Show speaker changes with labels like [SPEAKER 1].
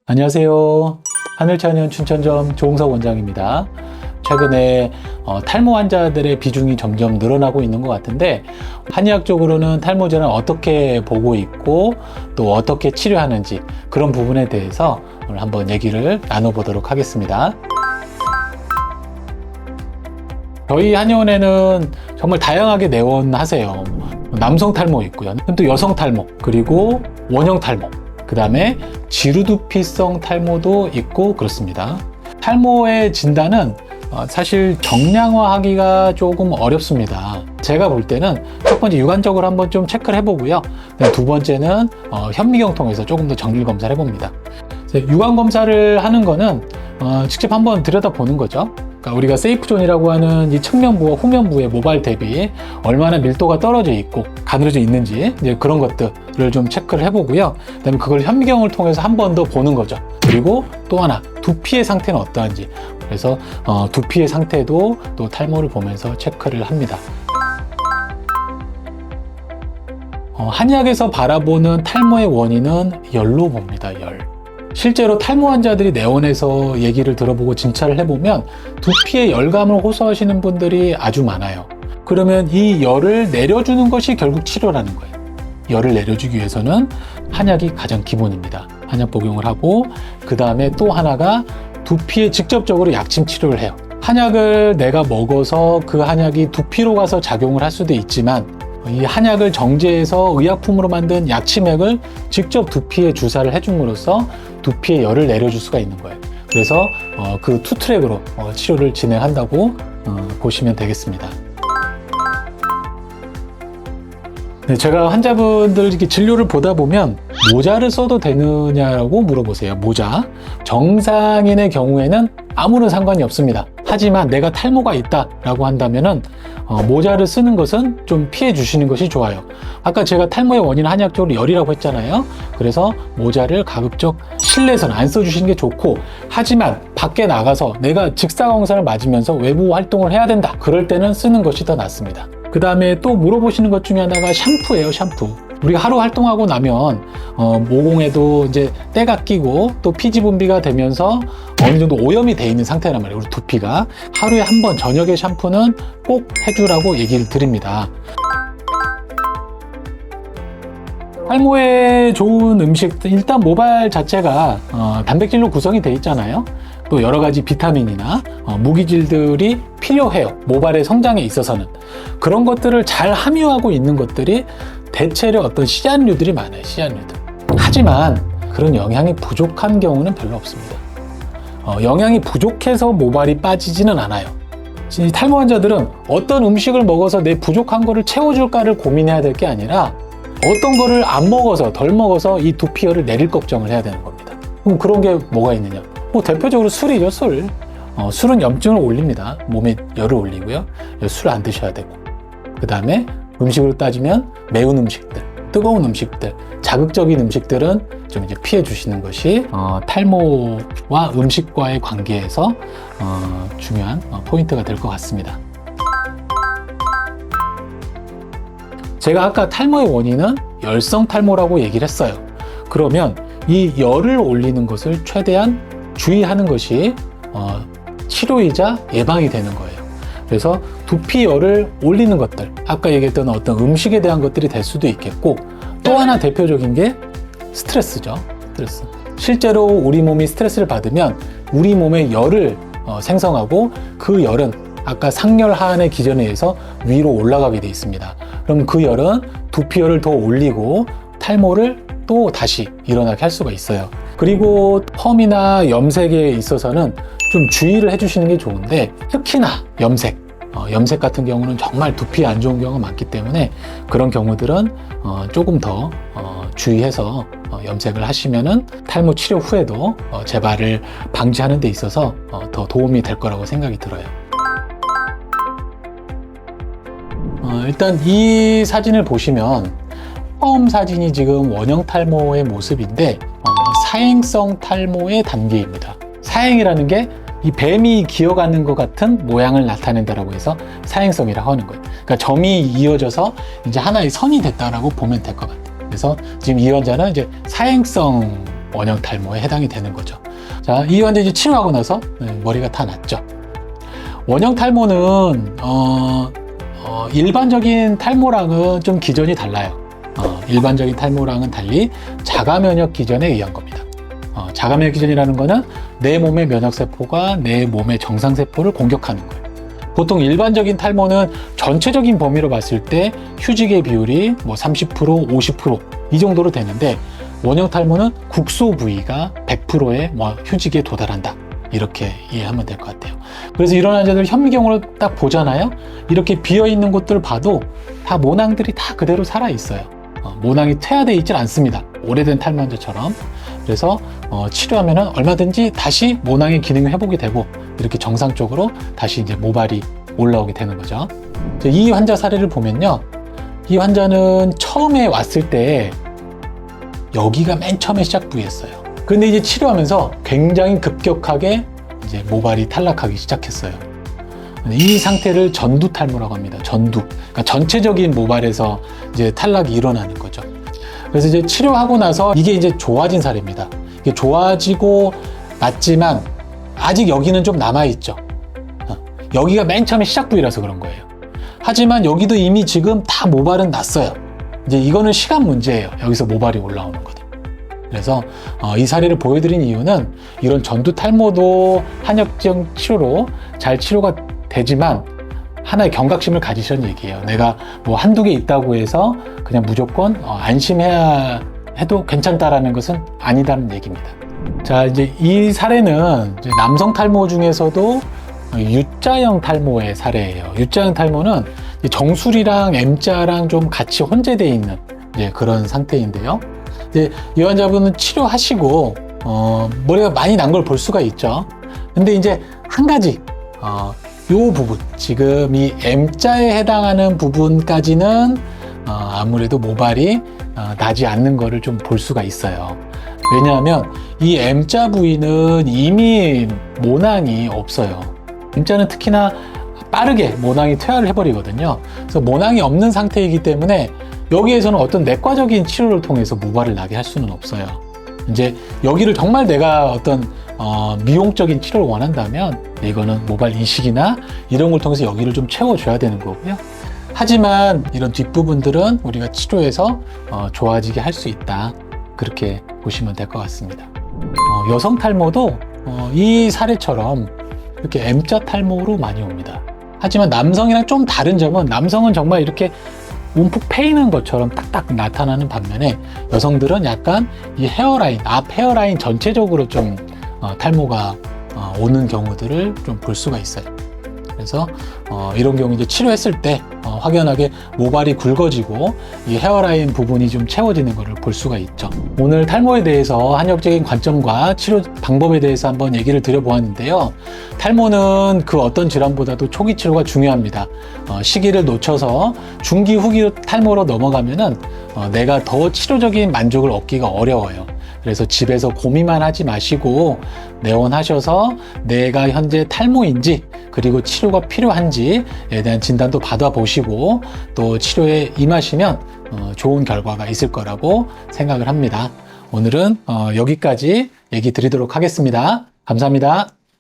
[SPEAKER 1] 안녕하세요. 하늘천연 춘천점 조홍석 원장입니다. 최근에 탈모 환자들의 비중이 점점 늘어나고 있는 것 같은데, 한의학적으로는 탈모제는 어떻게 보고 있고 또 어떻게 치료하는지, 그런 부분에 대해서 오늘 한번 얘기를 나눠보도록 하겠습니다. 저희 한의원에는 정말 다양하게 내원하세요. 남성 탈모 있고요, 또 여성 탈모, 그리고 원형 탈모, 그 다음에 지루두피성 탈모도 있고 그렇습니다. 탈모의 진단은 사실 정량화하기가 조금 어렵습니다. 제가 볼 때는 첫 번째 육안적으로 한번 좀 체크를 해보고요. 두 번째는 현미경 통해서 조금 더 정밀 검사를 해봅니다. 육안 검사를 하는 거는 직접 한번 들여다보는 거죠. 그러니까 우리가 세이프존이라고 하는 이 측면부와 후면부의 모발 대비 얼마나 밀도가 떨어져 있고 가늘어져 있는지, 이제 그런 것들을 좀 체크를 해보고요. 그다음에 그걸 현미경을 통해서 한 번 더 보는 거죠. 그리고 또 하나, 두피의 상태는 어떠한지. 그래서 두피의 상태도 또 탈모를 보면서 체크를 합니다. 한의학에서 바라보는 탈모의 원인은 열로 봅니다. 열. 실제로 탈모 환자들이 내원에서 얘기를 들어보고 진찰을 해보면 두피에 열감을 호소하시는 분들이 아주 많아요. 그러면 이 열을 내려주는 것이 결국 치료라는 거예요. 열을 내려주기 위해서는 한약이 가장 기본입니다. 한약 복용을 하고, 그 다음에 또 하나가 두피에 직접적으로 약침 치료를 해요. 한약을 내가 먹어서 그 한약이 두피로 가서 작용을 할 수도 있지만, 이 한약을 정제해서 의약품으로 만든 약침액을 직접 두피에 주사를 해줌으로써 두피에 열을 내려줄 수가 있는 거예요. 그래서 그 투 트랙으로 치료를 진행한다고 보시면 되겠습니다. 네, 제가 환자분들 이렇게 진료를 보다 보면 모자를 써도 되느냐고 물어보세요. 모자. 정상인의 경우에는 아무런 상관이 없습니다. 하지만 내가 탈모가 있다라고 한다면은 모자를 쓰는 것은 좀 피해 주시는 것이 좋아요. 아까 제가 탈모의 원인은 한의학적으로 열이라고 했잖아요. 그래서 모자를 가급적 실내에서는 안 써주시는 게 좋고, 하지만 밖에 나가서 내가 직사광선을 맞으면서 외부 활동을 해야 된다, 그럴 때는 쓰는 것이 더 낫습니다. 그 다음에 또 물어보시는 것 중에 하나가 샴푸예요. 샴푸. 우리가 하루 활동하고 나면 모공에도 이제 때가 끼고 또 피지 분비가 되면서 어느 정도 오염이 돼 있는 상태란 말이에요. 우리 두피가. 하루에 한 번 저녁에 샴푸는 꼭 해주라고 얘기를 드립니다. 탈모에 좋은 음식, 일단 모발 자체가 단백질로 구성이 돼 있잖아요. 또 여러 가지 비타민이나 무기질들이 필요해요. 모발의 성장에 있어서는. 그런 것들을 잘 함유하고 있는 것들이 대체로 어떤 씨앗류들이 많아요. 씨앗류들. 하지만 그런 영양이 부족한 경우는 별로 없습니다. 영양이 부족해서 모발이 빠지지는 않아요. 이 탈모 환자들은 어떤 음식을 먹어서 내 부족한 거를 채워줄까를 고민해야 될 게 아니라, 어떤 거를 안 먹어서, 덜 먹어서 이 두피열을 내릴 걱정을 해야 되는 겁니다. 그럼 그런 게 뭐가 있느냐? 대표적으로 술이죠, 술. 술은 염증을 올립니다. 몸에 열을 올리고요. 술 안 드셔야 되고. 그 다음에 음식으로 따지면 매운 음식들, 뜨거운 음식들, 자극적인 음식들은 좀 이제 피해 주시는 것이 탈모와 음식과의 관계에서 중요한 포인트가 될 것 같습니다. 제가 아까 탈모의 원인은 열성 탈모라고 얘기를 했어요. 그러면 이 열을 올리는 것을 최대한 주의하는 것이 치료이자 예방이 되는 거예요. 그래서 두피열을 올리는 것들, 아까 얘기했던 어떤 음식에 대한 것들이 될 수도 있겠고, 또 하나 대표적인 게 스트레스죠. 스트레스. 실제로 우리 몸이 스트레스를 받으면 우리 몸에 열을 생성하고, 그 열은 아까 상열 하한의 기전에 의해서 위로 올라가게 돼 있습니다. 그럼 그 열은 두피열을 더 올리고 탈모를 또 다시 일어나게 할 수가 있어요. 그리고 펌이나 염색에 있어서는 좀 주의를 해주시는 게 좋은데, 특히나 염색. 염색 같은 경우는 정말 두피에 안 좋은 경우가 많기 때문에 그런 경우들은 조금 더 주의해서 염색을 하시면은 탈모 치료 후에도 재발을 방지하는 데 있어서 더 도움이 될 거라고 생각이 들어요. 일단 이 사진을 보시면 처음 사진이 지금 원형 탈모의 모습인데, 사행성 탈모의 단계입니다. 사행이라는 게 이 뱀이 기어가는 것 같은 모양을 나타낸다라고 해서 사행성이라고 하는 거예요. 그러니까 점이 이어져서 이제 하나의 선이 됐다라고 보면 될 것 같아요. 그래서 지금 이 환자는 이제 사행성 원형 탈모에 해당이 되는 거죠. 자, 이 환자 이제 치료하고 나서 머리가 다 났죠. 원형 탈모는 일반적인 탈모랑은 좀 기전이 달라요. 일반적인 탈모랑은 달리 자가 면역 기전에 의한 겁니다. 자가 면역 기전이라는 거는 내 몸의 면역세포가 내 몸의 정상세포를 공격하는 거예요. 보통 일반적인 탈모는 전체적인 범위로 봤을 때 휴직의 비율이 뭐 30%, 50%이 정도로 되는데, 원형 탈모는 국소 부위가 100%의 휴직에 도달한다. 이렇게 이해하면 될 것 같아요. 그래서 이런 환자들 현미경으로 딱 보잖아요. 이렇게 비어있는 곳들 봐도 다 모낭들이 다 그대로 살아있어요. 모낭이 퇴화되어 있질 않습니다. 오래된 탈모 환자처럼. 그래서 치료하면 얼마든지 다시 모낭의 기능이 회복이 되고 이렇게 정상적으로 다시 이제 모발이 올라오게 되는 거죠. 이 환자 사례를 보면요. 이 환자는 처음에 왔을 때 여기가 맨 처음에 시작 부위였어요. 근데 이제 치료하면서 굉장히 급격하게 이제 모발이 탈락하기 시작했어요. 이 상태를 전두 탈모라고 합니다. 전두. 그러니까 전체적인 모발에서 이제 탈락이 일어나는 거죠. 그래서 이제 치료하고 나서 이게 이제 좋아진 사례입니다. 이게 좋아지고 났지만 아직 여기는 좀 남아있죠. 여기가 맨 처음에 시작 부위라서 그런 거예요. 하지만 여기도 이미 지금 다 모발은 났어요. 이제 이거는 시간 문제예요. 여기서 모발이 올라오는 거죠. 그래서 이 사례를 보여드린 이유는 이런 전두 탈모도 한약적 치료로 잘 치료가 되지만 하나의 경각심을 가지시는 얘기예요. 내가 뭐 한두 개 있다고 해서 그냥 무조건 안심해야 해도 괜찮다라는 것은 아니다는 얘기입니다. 자, 이제 이 사례는 이제 남성 탈모 중에서도 U자형 탈모의 사례예요. U자형 탈모는 정수리랑 M자랑 좀 같이 혼재되어 있는 이제 그런 상태인데요. 이제 이 환자분은 치료하시고 머리가 많이 난 걸 볼 수가 있죠. 근데 이제 한 가지 요 부분, 지금 이 M자에 해당하는 부분까지는 아무래도 모발이 나지 않는 거를 좀 볼 수가 있어요. 왜냐하면 이 M자 부위는 이미 모낭이 없어요. M자는 특히나 빠르게 모낭이 퇴화를 해버리거든요. 그래서 모낭이 없는 상태이기 때문에 여기에서는 어떤 내과적인 치료를 통해서 모발을 나게 할 수는 없어요. 이제 여기를 정말 내가 어떤 미용적인 치료를 원한다면 이거는 모발 이식이나 이런 걸 통해서 여기를 좀 채워줘야 되는 거고요. 하지만 이런 뒷부분들은 우리가 치료해서 좋아지게 할 수 있다. 그렇게 보시면 될 것 같습니다. 여성 탈모도 이 사례처럼 이렇게 M자 탈모로 많이 옵니다. 하지만 남성이랑 좀 다른 점은 남성은 정말 이렇게 움푹 패이는 것처럼 딱딱 나타나는 반면에 여성들은 약간 이 헤어라인, 앞 헤어라인 전체적으로 좀 탈모가 오는 경우들을 좀 볼 수가 있어요. 그래서 이런 경우 이제 치료했을 때 확연하게 모발이 굵어지고 이 헤어라인 부분이 좀 채워지는 것을 볼 수가 있죠. 오늘 탈모에 대해서 한의학적인 관점과 치료 방법에 대해서 한번 얘기를 드려보았는데요. 탈모는 그 어떤 질환보다도 초기 치료가 중요합니다. 시기를 놓쳐서 중기 후기 탈모로 넘어가면은 내가 더 치료적인 만족을 얻기가 어려워요. 그래서 집에서 고민만 하지 마시고 내원하셔서 내가 현재 탈모인지 그리고 치료가 필요한지에 대한 진단도 받아보시고 또 치료에 임하시면 좋은 결과가 있을 거라고 생각을 합니다. 오늘은 여기까지 얘기 드리도록 하겠습니다. 감사합니다.